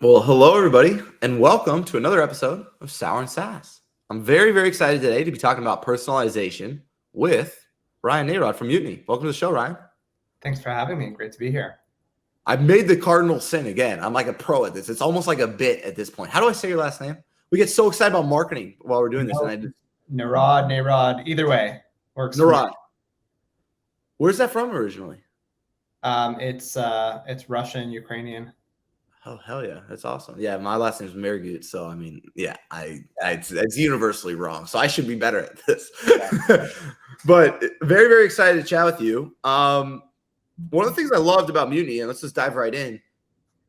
Well, hello, everybody, and welcome to another episode of Sour SaaS. I'm very, very excited today to be talking about personalization with Ryan Narod from Mutiny. Welcome to the show, Ryan. Thanks for having me. Great to be here. I've made the cardinal sin again. I'm like a pro at this. It's almost like a bit at this point. How do I say your last name? We get so excited about marketing while we're doing this. And Narod, either way works. Narod. Where's that from originally? It's Russian, Ukrainian. Oh, hell yeah. That's awesome. Yeah, my last name is Mehrguth. So, I mean, yeah, it's universally wrong. So I should be better at this. But very, very excited to chat with you. One of the things I loved about Mutiny, and let's just dive right in,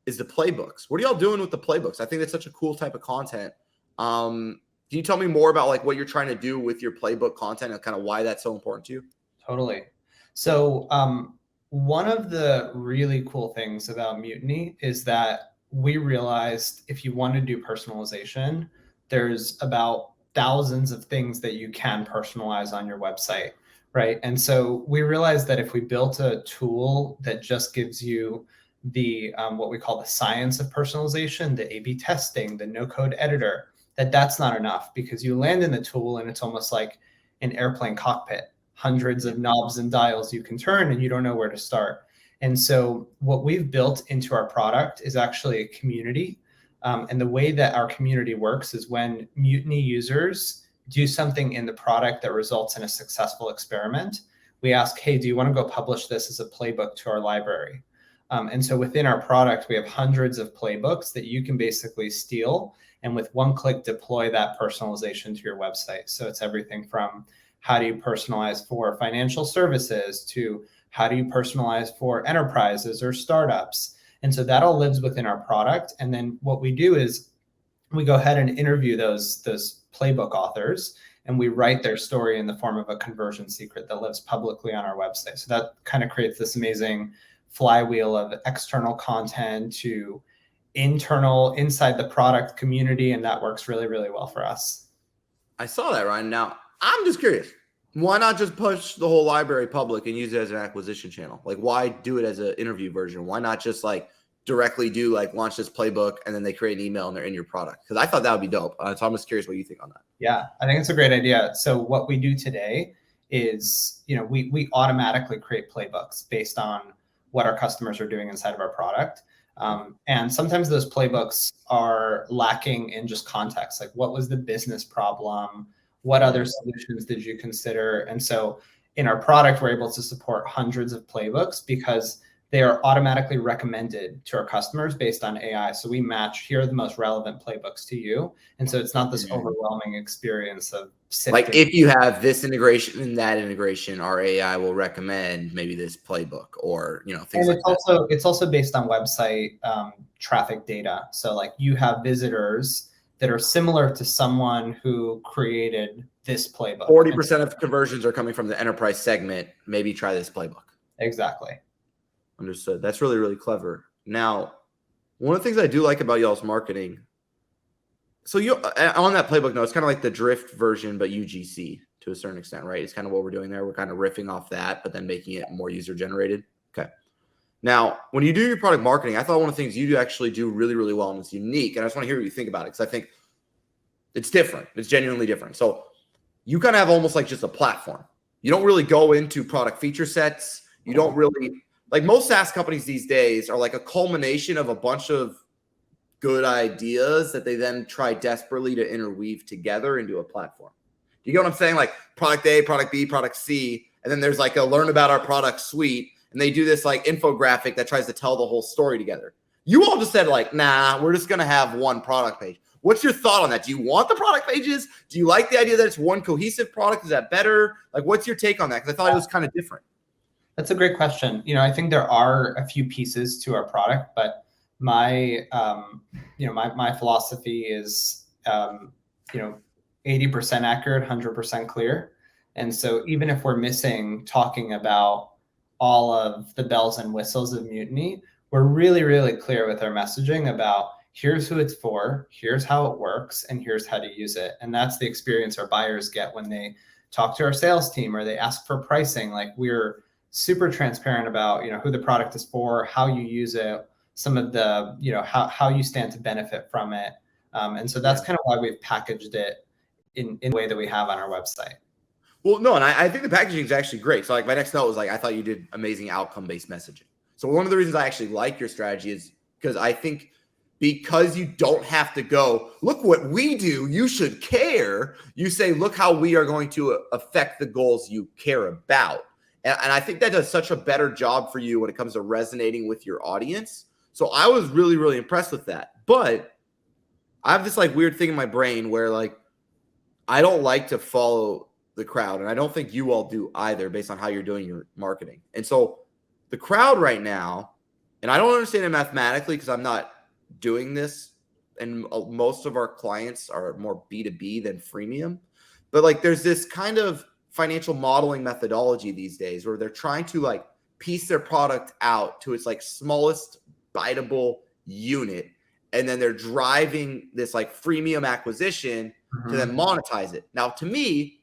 is the playbooks. What are y'all doing with the playbooks? I think that's such a cool type of content. Can you tell me more about like what you're trying to do with your playbook content and kind of why that's so important to you? Totally. So one of the really cool things about Mutiny is that we realized if you want to do personalization, there's about thousands of things that you can personalize on your website, right? And so we realized that if we built a tool that just gives you the what we call the science of personalization, the A/B testing, the no-code editor, that's not enough, because you land in the tool and it's almost like an airplane cockpit. Hundreds of knobs and dials you can turn and you don't know where to start. And so what we've built into our product is actually a community. And the way that our community works is when Mutiny users do something in the product that results in a successful experiment, we ask, hey, do you want to go publish this as a playbook to our library? And so within our product, we have hundreds of playbooks that you can basically steal and with one click deploy that personalization to your website. So it's everything from how do you personalize for financial services to how do you personalize for enterprises or startups? And so that all lives within our product. And then what we do is we go ahead and interview those playbook authors, and we write their story in the form of a conversion secret that lives publicly on our website. So that kind of creates this amazing flywheel of external content to internal inside the product community. And that works really, really well for us. I saw that, Ryan. Now, I'm just curious. Why not just push the whole library public and use it as an acquisition channel? Like, why do it as an interview version? Why not just like directly do like launch this playbook and then they create an email and they're in your product? Because I thought that would be dope. So I'm just curious what you think on that. Yeah, I think it's a great idea. So what we do today is, we automatically create playbooks based on what our customers are doing inside of our product. And sometimes those playbooks are lacking in just context. Like, what was the business problem? What other solutions did you consider? And so in our product, we're able to support hundreds of playbooks because they are automatically recommended to our customers based on AI. So we match, here are the most relevant playbooks to you. And so it's not this overwhelming experience of sifting. Like, if you have this integration and that integration, our AI will recommend maybe this playbook or, things like that. It's also based on website traffic data. So like, you have visitors that are similar to someone who created this playbook. 40% of conversions are coming from the enterprise segment. Maybe try this playbook. Exactly. Understood. That's really, really clever. Now, one of the things I do like about y'all's marketing, so you on that playbook note, it's kind of like the Drift version, but UGC to a certain extent, right? It's kind of what we're doing there. We're kind of riffing off that, but then making it more user generated. Okay. Now, when you do your product marketing, I thought one of the things you do actually do really, really well, and it's unique. And I just want to hear what you think about it, because I think it's different. It's genuinely different. So you kind of have almost like just a platform. You don't really go into product feature sets. You don't really, like most SaaS companies these days are like a culmination of a bunch of good ideas that they then try desperately to interweave together into a platform. Do you get what I'm saying? Like product A, product B, product C, and then there's like a learn about our product suite. And they do this like infographic that tries to tell the whole story together. You all just said like, nah, we're just going to have one product page. What's your thought on that? Do you want the product pages? Do you like the idea that it's one cohesive product? Is that better? Like, what's your take on that? Because I thought it was kind of different. That's a great question. I think there are a few pieces to our product, but my philosophy is, 80% accurate, 100% clear. And so even if we're missing talking about all of the bells and whistles of Mutiny, we're really, really clear with our messaging about here's who it's for, here's how it works, and here's how to use it. And that's the experience our buyers get when they talk to our sales team or they ask for pricing. Like, we're super transparent about, who the product is for, how you use it, some of the, how you stand to benefit from it. And so that's kind of why we've packaged it in the way that we have on our website. Well, no, and I think the packaging is actually great. So like my next note was like, I thought you did amazing outcome-based messaging. So one of the reasons I actually like your strategy is because I think because you don't have to go, look what we do, you should care. You say, look how we are going to affect the goals you care about. And I think that does such a better job for you when it comes to resonating with your audience. So I was really, really impressed with that. But I have this like weird thing in my brain where like, I don't like to follow the crowd. And I don't think you all do either based on how you're doing your marketing. And so the crowd right now, and I don't understand it mathematically because I'm not doing this, and most of our clients are more B2B than freemium, but like there's this kind of financial modeling methodology these days where they're trying to like piece their product out to its like smallest biteable unit, and then they're driving this like freemium acquisition to then monetize it. Now to me,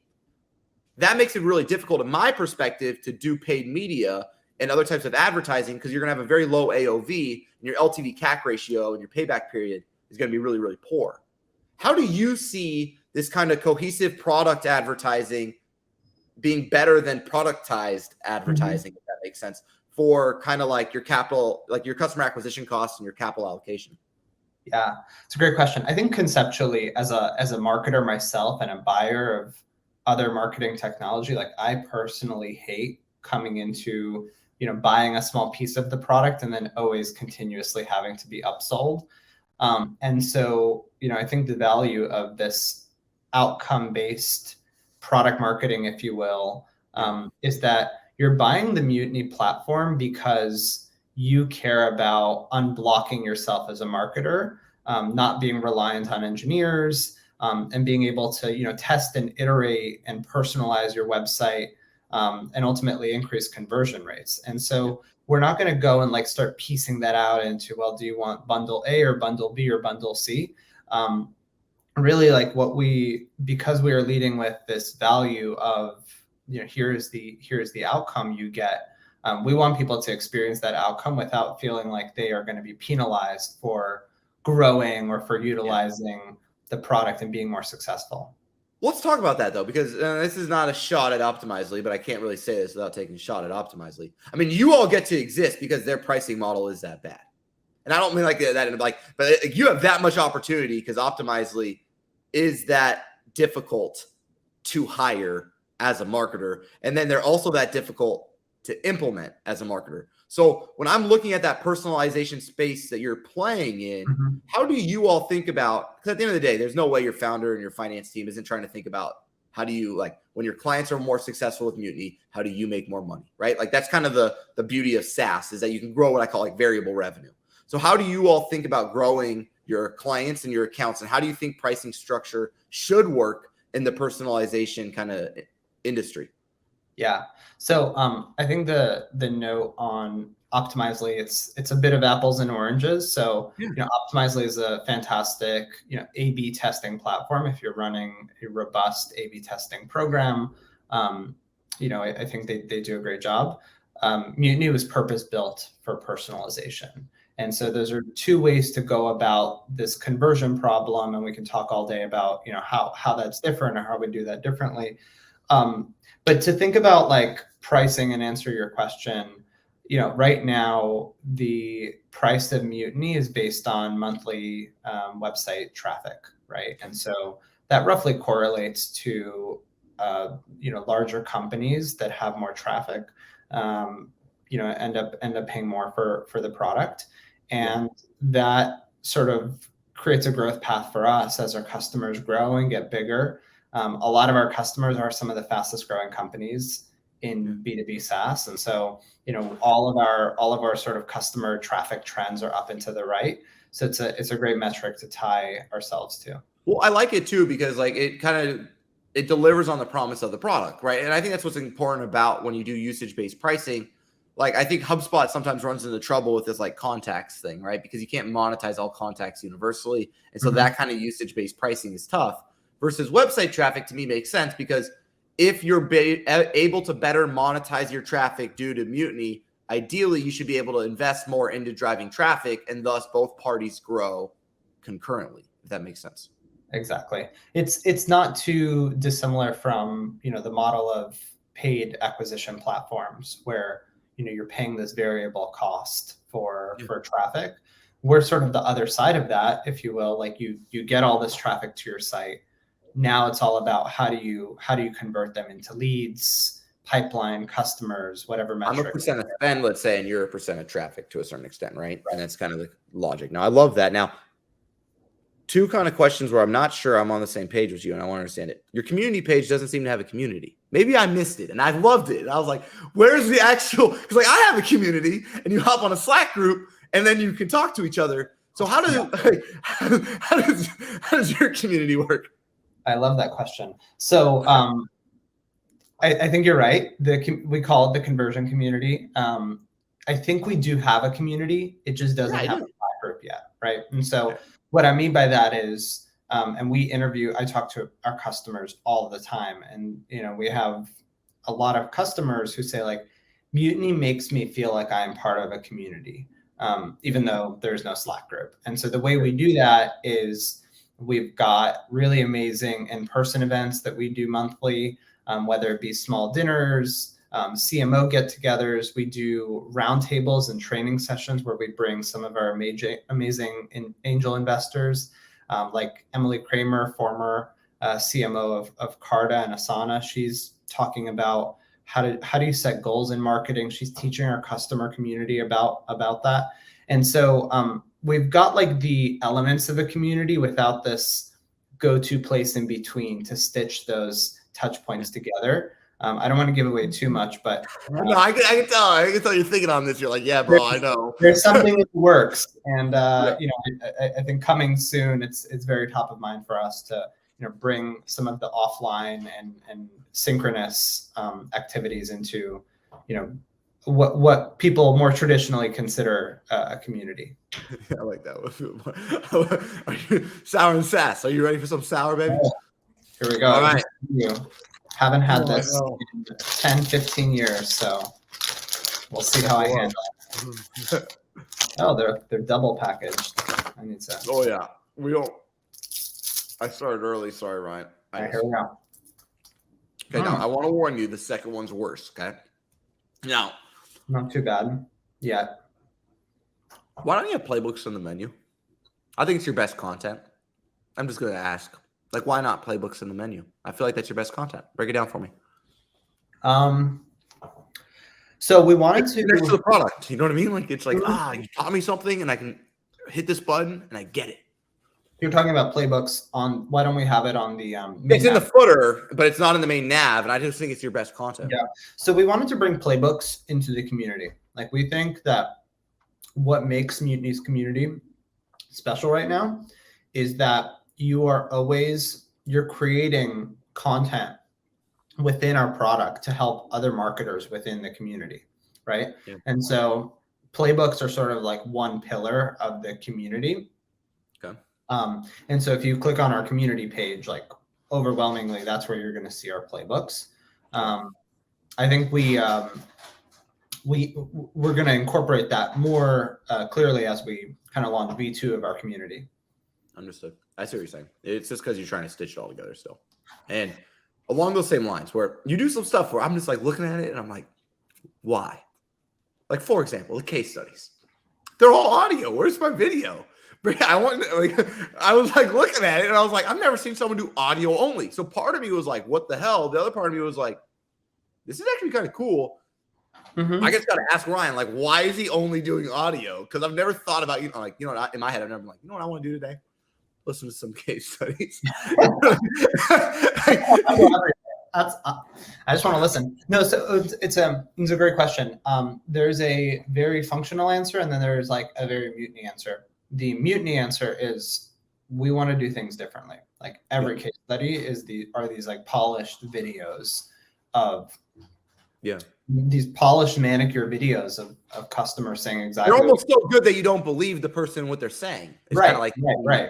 that makes it really difficult in my perspective to do paid media and other types of advertising because you're going to have a very low AOV and your LTV CAC ratio and your payback period is going to be really, really poor. How do you see this kind of cohesive product advertising being better than productized advertising, if that makes sense, for kind of like your capital, like your customer acquisition costs and your capital allocation? Yeah, it's a great question. I think conceptually, as a marketer myself and a buyer of other marketing technology, like I personally hate coming into buying a small piece of the product and then always continuously having to be upsold. And so, I think the value of this outcome-based product marketing, if you will, is that you're buying the Mutiny platform because you care about unblocking yourself as a marketer, not being reliant on engineers, and being able to, test and iterate and personalize your website, and ultimately increase conversion rates. And so we're not going to go and like start piecing that out into, well, do you want bundle A or bundle B or bundle C? Really like because we are leading with this value of, here's the outcome you get. We want people to experience that outcome without feeling like they are going to be penalized for growing or for utilizing the product and being more successful. Let's talk about that though, because this is not a shot at Optimizely, but I can't really say this without taking a shot at Optimizely. I mean, you all get to exist because their pricing model is that bad. And I don't mean like that, but you have that much opportunity because Optimizely is that difficult to hire as a marketer. And then they're also that difficult to implement as a marketer. So when I'm looking at that personalization space that you're playing in, how do you all think about, because at the end of the day, there's no way your founder and your finance team isn't trying to think about how do you, like, when your clients are more successful with Mutiny, how do you make more money, right? Like that's kind of the beauty of SaaS, is that you can grow what I call like variable revenue. So how do you all think about growing your clients and your accounts, and how do you think pricing structure should work in the personalization kind of industry? Yeah. So I think the note on Optimizely, it's a bit of apples and oranges. So Optimizely is a fantastic A/B testing platform. If you're running a robust A/B testing program, I think they do a great job. Mutiny was purpose built for personalization. And so those are two ways to go about this conversion problem. And we can talk all day about how that's different or how we do that differently. But to think about like pricing and answer your question, right now the price of Mutiny is based on monthly website traffic, right? And so that roughly correlates to larger companies that have more traffic, end up paying more for the product, and that sort of creates a growth path for us as our customers grow and get bigger. A lot of our customers are some of the fastest growing companies in B2B SaaS. And so, all of our sort of customer traffic trends are up and to the right. So it's a great metric to tie ourselves to. Well, I like it too, because like it delivers on the promise of the product, right? And I think that's what's important about when you do usage-based pricing. Like I think HubSpot sometimes runs into trouble with this like contacts thing, right? Because you can't monetize all contacts universally. And so that kind of usage-based pricing is tough. Versus website traffic to me makes sense, because if you're able to better monetize your traffic due to Mutiny, ideally you should be able to invest more into driving traffic, and thus both parties grow concurrently, if that makes sense. Exactly. It's not too dissimilar from, the model of paid acquisition platforms where, you're paying this variable cost for traffic. We're sort of the other side of that, if you will. Like you get all this traffic to your site. Now it's all about how do you convert them into leads, pipeline, customers, whatever metric. I'm a percent of spend, let's say, and you're a percent of traffic to a certain extent, right? And that's kind of the logic. Now, I love that. Now, two kind of questions where I'm not sure I'm on the same page with you, and I want to understand it. Your community page doesn't seem to have a community. Maybe I missed it, and I loved it. And I was like, where's the actual, because like I have a community, and you hop on a Slack group, and then you can talk to each other. So how does your community work? I love that question. So I think you're right. We call it the conversion community. I think we do have a community. It just doesn't have a Slack group yet, right? And so what I mean by that is, and I talk to our customers all the time, and we have a lot of customers who say like, Mutiny makes me feel like I'm part of a community, even though there's no Slack group. And so the way we do that is we've got really amazing in-person events that we do monthly, whether it be small dinners, CMO get-togethers. We do roundtables and training sessions where we bring some of our amazing angel investors, like Emily Kramer, former CMO of Carta and Asana. She's talking about how do you set goals in marketing. She's teaching our customer community about that. And so we've got like the elements of a community without this go-to place in between to stitch those touch points together. I don't want to give away too much, but no, I can tell you're thinking on this. You're like, yeah, bro, I know. There's something that works, and I think coming soon, it's very top of mind for us to bring some of the offline and synchronous activities into what people more traditionally consider a community. I like that. Sour SaaS. Are you ready for some sour, baby? Here we go. All right. Haven't had this in 10, 15 years, so we'll see how I handle it. Oh, they're double packaged. I need to. Oh yeah, we don't. I started early. Sorry, Ryan. All right, here we go. Okay, now I want to warn you. The second one's worse. Okay. Now. Not too bad yet. Why don't you have playbooks on the menu? I think it's your best content. I'm just going to ask. Like, why not playbooks in the menu? I feel like that's your best content. Break it down for me. So we wanted to next to the product. You know what I mean? Like, it's like, you taught me something and I can hit this button and I get it. You're talking about playbooks on, why don't we have it on the it's in the footer, but it's not in the main nav. And I just think it's your best content. Yeah. So we wanted to bring playbooks into the community. Like, we think that what makes Mutiny's community special right now is that you're creating content within our product to help other marketers within the community, right? Yeah. And so playbooks are sort of like one pillar of the community. Okay. And so if you click on our community page, like overwhelmingly, that's where you're going to see our playbooks. I think we're going to incorporate that more clearly as we kind of launch V2 of our community. Understood. I see what you're saying. It's just because you're trying to stitch it all together still. And along those same lines, where you do some stuff where I'm just like looking at it and I'm like, why? Like, for example, the case studies. They're all audio. Where's my video? I was like looking at it and I was like, I've never seen someone do audio only. So part of me was like, what the hell? The other part of me was like, this is actually kind of cool. Mm-hmm. I just got to ask Ryan, like, why is he only doing audio? Because I've never thought about, in my head, I've never been like, you know what I want to do today? Listen to some case studies. I just want to listen. No, so it's a great question. There's a very functional answer, and then there's like a very Mutiny answer. The Mutiny answer is we want to do things differently. Like every case study are these like polished videos of these polished manicure videos of customers saying exactly. They're almost so good that you don't believe the person what they're saying. It's right, like right.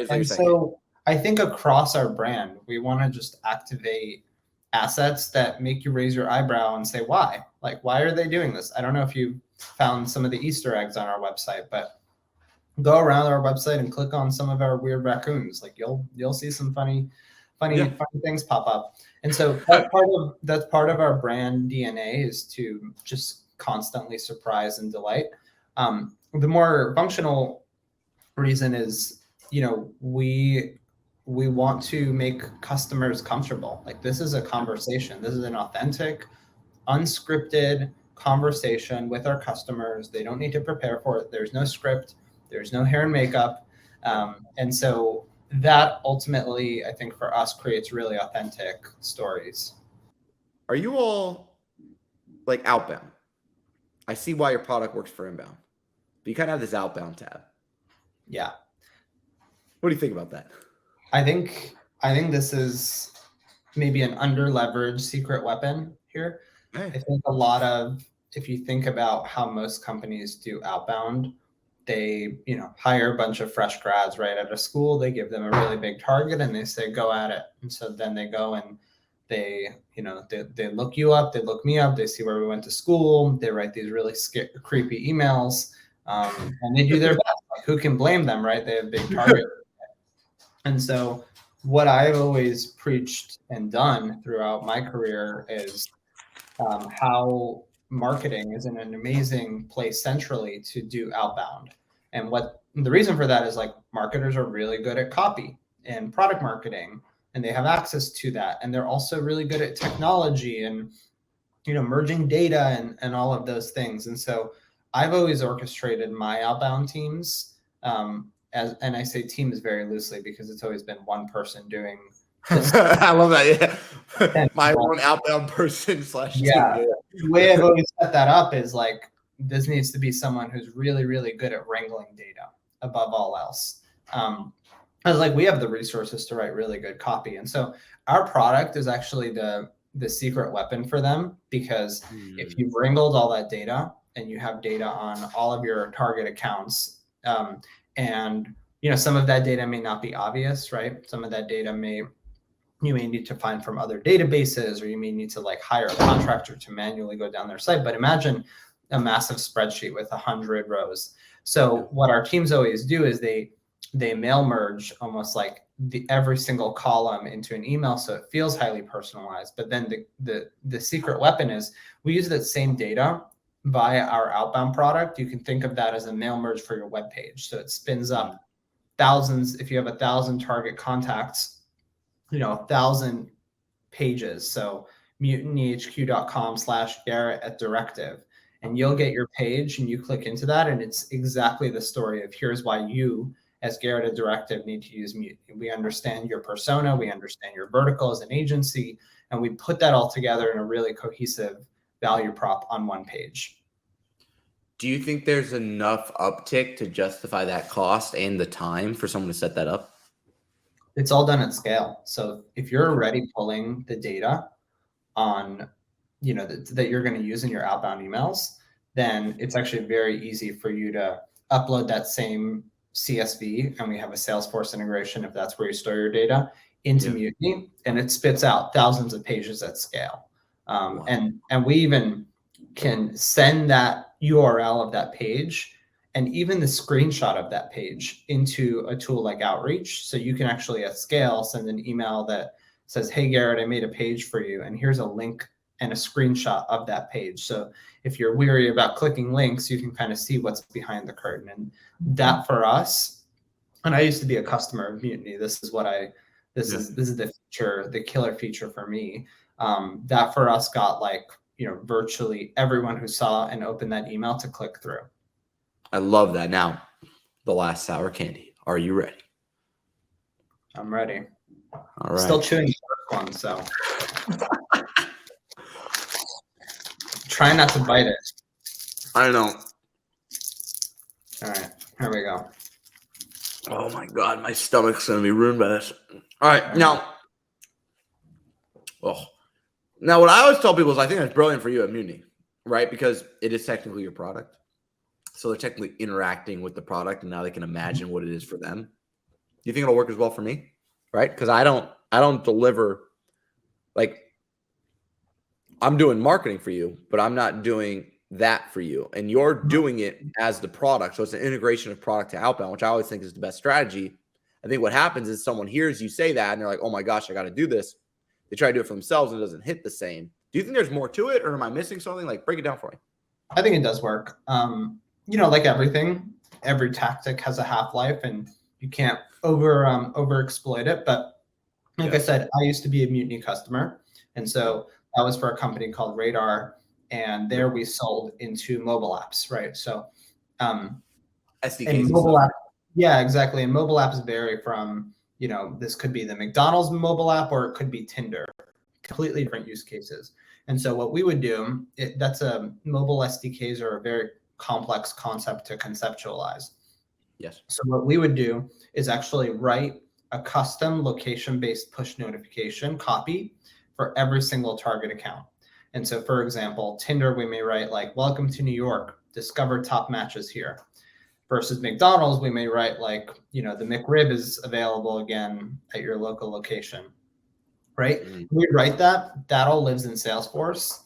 And so I think across our brand, we want to just activate assets that make you raise your eyebrow and say, why? Like, why are they doing this? I don't know if you found some of the Easter eggs on our website, but go around our website and click on some of our weird raccoons. Like you'll see some funny things pop up. And so that's part of our brand DNA is to just constantly surprise and delight. The more functional reason is, we want to make customers comfortable. Like, this is a conversation. This is an authentic, unscripted conversation with our customers. They don't need to prepare for it. There's no script. There's no hair and makeup. And so that ultimately, I think for us, creates really authentic stories. Are you all like outbound? I see why your product works for inbound, but you kind of have this outbound tab. Yeah. What do you think about that? I think this is maybe an under-leveraged secret weapon here. Hey. I think if you think about how most companies do outbound, they, hire a bunch of fresh grads right out of school. They give them a really big target and they say, go at it. And so then they go and they look you up, they look me up, they see where we went to school, they write these really creepy emails, and they do their best. Like, who can blame them, right? They have big targets. And so what I've always preached and done throughout my career is how marketing is in an amazing place centrally to do outbound. And what the reason for that is, like, marketers are really good at copy and product marketing, and they have access to that. And they're also really good at technology and, merging data and all of those things. And so I've always orchestrated my outbound teams. And I say teams very loosely because it's always been one person doing this. I love that. Yeah. My own outbound person / team. Yeah. The way I've always set that up is, like, this needs to be someone who's really, really good at wrangling data above all else. I was like, we have the resources to write really good copy. And so our product is actually the secret weapon for them, because if you've wrangled all that data and you have data on all of your target accounts, and some of that data may not be obvious, right? Some of that data you may need to find from other databases, or you may need to, like, hire a contractor to manually go down their site. But imagine a massive spreadsheet with 100 rows. So what our teams always do is they mail merge almost like every single column into an email, so it feels highly personalized. But then the secret weapon is we use that same data via our outbound product. You can think of that as a mail merge for your web page. So it spins up thousands. If you have 1,000 target contacts, 1,000 pages. So mutinyhq.com/Garrett@directive, and you'll get your page and you click into that, and it's exactly the story of here's why you, as Garrett at Directive, need to use Mutiny. We understand your persona, we understand your vertical as an agency, and we put that all together in a really cohesive value prop on one page. Do you think there's enough uptick to justify that cost and the time for someone to set that up? It's all done at scale. So if you're already pulling the data on, that you're going to use in your outbound emails, then it's actually very easy for you to upload that same CSV, and we have a Salesforce integration if that's where you store your data, into Mutiny, and it spits out thousands of pages at scale. And we even can send that URL of that page and even the screenshot of that page into a tool like Outreach. So you can actually at scale send an email that says, hey, Garrett, I made a page for you, and here's a link and a screenshot of that page. So if you're weary about clicking links, you can kind of see what's behind the curtain. And that for us, and I used to be a customer of Mutiny. This is the feature, the killer feature for me. That for us got, like, virtually everyone who saw and opened that email to click through. I love that. Now, the last sour candy. Are you ready? I'm ready. All right. Still chewing the first one, so try not to bite it. I know. All right, here we go. Oh my God, my stomach's gonna be ruined by this. All right, now what I always tell people is I think that's brilliant for you at Mutiny, right? Because it is technically your product. So they're technically interacting with the product, and now they can imagine what it is for them. Do you think it'll work as well for me? Right? Because I don't deliver, like, I'm doing marketing for you, but I'm not doing that for you. And you're doing it as the product. So it's an integration of product to outbound, which I always think is the best strategy. I think what happens is someone hears you say that and they're like, oh my gosh, I got to do this. They try to do it for themselves and it doesn't hit the same. Do you think there's more to it, or am I missing something? Like, break it down for me. I think it does work. Like everything, every tactic has a half-life and you can't over exploit it. But like I said, I used to be a Mutiny customer. And so that was for a company called Radar. And there we sold into mobile apps, right? So SDKs and mobile app, yeah, exactly. And mobile apps vary from, this could be the McDonald's mobile app or it could be Tinder, completely different use cases. And so what we would do, that's a mobile SDKs are a very complex concept to conceptualize. Yes. So what we would do is actually write a custom location-based push notification copy for every single target account. And so, for example, Tinder, we may write like, welcome to New York, discover top matches here. Versus McDonald's, we may write like, the McRib is available again at your local location, right? We write that all lives in Salesforce.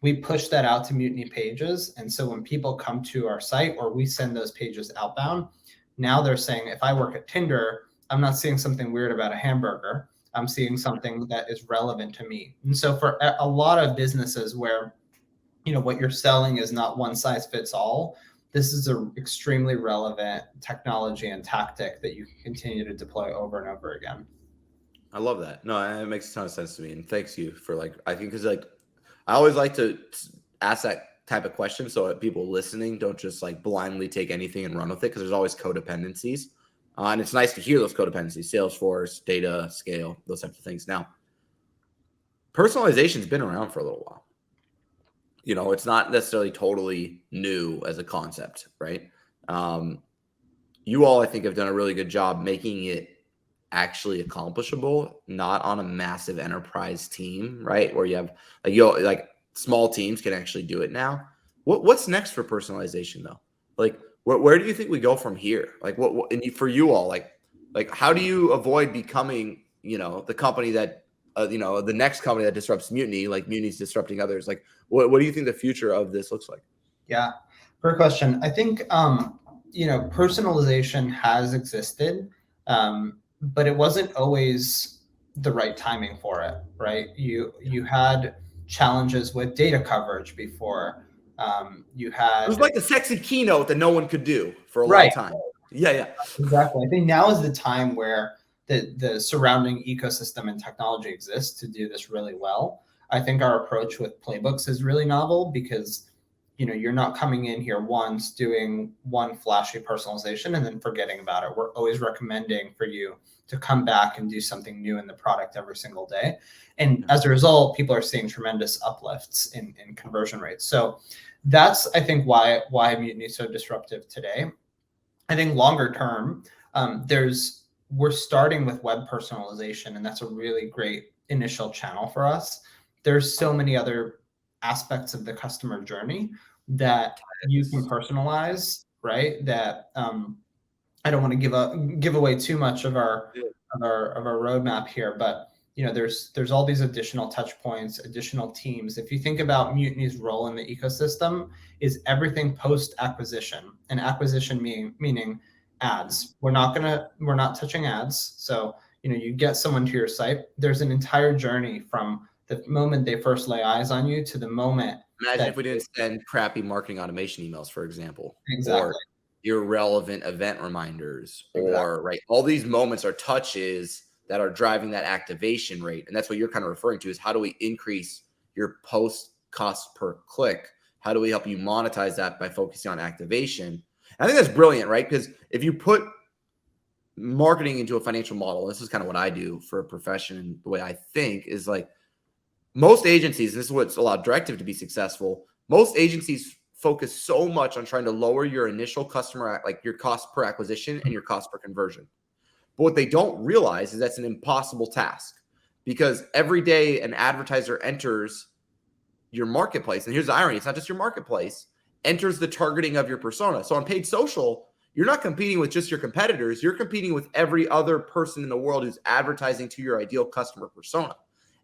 We push that out to Mutiny pages. And so when people come to our site or we send those pages outbound, now they're saying, if I work at Tinder, I'm not seeing something weird about a hamburger. I'm seeing something that is relevant to me. And so for a lot of businesses where, what you're selling is not one size fits all, this is an extremely relevant technology and tactic that you can continue to deploy over and over again. I love that. No, it makes a ton of sense to me. And thanks you for I think because I always like to ask that type of question so that people listening don't just blindly take anything and run with it, because there's always codependencies. And it's nice to hear those codependencies, Salesforce, data, scale, those types of things. Now, personalization's been around for a little while. It's not necessarily totally new as a concept, right? You all, I think, have done a really good job making it actually accomplishable, not on a massive enterprise team, right? Where you have small teams can actually do it now. What's next for personalization though? Where do you think we go from here? What and for you all, how do you avoid becoming, the company that, the next company that disrupts Mutiny, like Mutiny's disrupting others? What do you think the future of this looks like? Yeah, great question. I think, personalization has existed, but it wasn't always the right timing for it, right? You had challenges with data coverage before. It was like a sexy keynote that no one could do for a long time. Yeah. Exactly. I think now is the time where the surrounding ecosystem and technology exists to do this really well. I think our approach with playbooks is really novel because, you're not coming in here once doing one flashy personalization and then forgetting about it. We're always recommending for you to come back and do something new in the product every single day. And as a result, people are seeing tremendous uplifts in conversion rates. So that's, I think, why Mutiny is so disruptive today. I think longer term, we're starting with web personalization, and that's a really great initial channel for us. There's so many other aspects of the customer journey that you can personalize, right? That I don't want to give away too much of our roadmap here, but there's all these additional touch points, additional teams. If you think about Mutiny's role in the ecosystem, is everything post acquisition, and acquisition meaning ads. We're not touching ads. So you get someone to your site. There's an entire journey from the moment they first lay eyes on you to the moment. Imagine if we didn't send crappy marketing automation emails, for example. Exactly. Or irrelevant event reminders, or right. All these moments are touches that are driving that activation rate. And that's what you're kind of referring to, is how do we increase your post cost per click? How do we help you monetize that by focusing on activation? I think that's brilliant, right? Because if you put marketing into a financial model, this is kind of what I do for a profession. And the way I think is most agencies, and this is what's allowed Directive to be successful. Most agencies focus so much on trying to lower your initial customer, your cost per acquisition and your cost per conversion. But what they don't realize is that's an impossible task, because every day an advertiser enters your marketplace, and here's the irony, it's not just your marketplace, enters the targeting of your persona. So on paid social, you're not competing with just your competitors, you're competing with every other person in the world who's advertising to your ideal customer persona.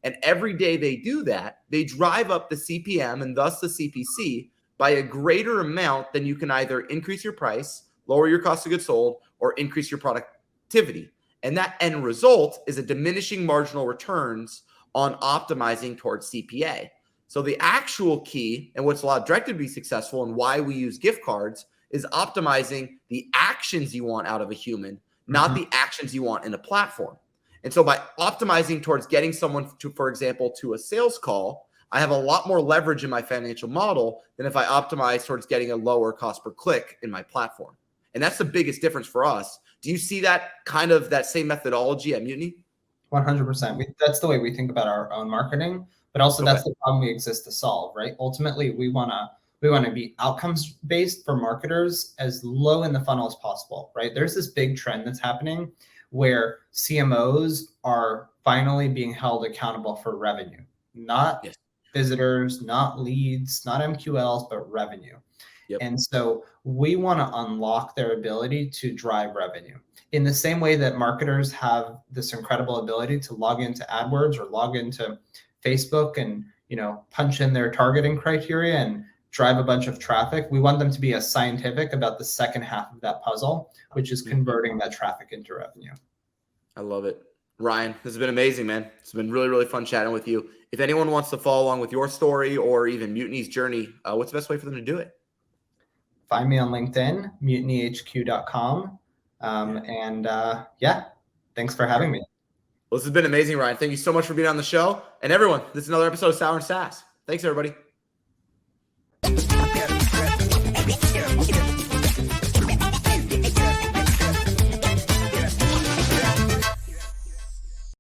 And every day they do that, they drive up the CPM and thus the CPC by a greater amount than you can either increase your price, lower your cost of goods sold, or increase your productivity. And that end result is a diminishing marginal returns on optimizing towards CPA. So the actual key and what's allowed Directed to be successful and why we use gift cards is optimizing the actions you want out of a human, not the actions you want in a platform. And so by optimizing towards getting someone to, for example, to a sales call, I have a lot more leverage in my financial model than if I optimize towards getting a lower cost per click in my platform. And that's the biggest difference for us. Do you see that kind of that same methodology at Mutiny? 100%. That's the way we think about our own marketing, but also that's the problem we exist to solve, right? Ultimately, we want to be outcomes based for marketers as low in the funnel as possible, right? There's this big trend that's happening where CMOs are finally being held accountable for revenue, not visitors, not leads, not MQLs, but revenue. And so we want to unlock their ability to drive revenue in the same way that marketers have this incredible ability to log into AdWords or log into Facebook and, punch in their targeting criteria and drive a bunch of traffic. We want them to be as scientific about the second half of that puzzle, which is converting that traffic into revenue. I love it. Ryan, this has been amazing, man. It's been really, really fun chatting with you. If anyone wants to follow along with your story or even Mutiny's journey, what's the best way for them to do it? Find me on LinkedIn, mutinyhq.com. Thanks for having me. Well, this has been amazing, Ryan. Thank you so much for being on the show. And everyone, this is another episode of Sour SaaS. Thanks, everybody.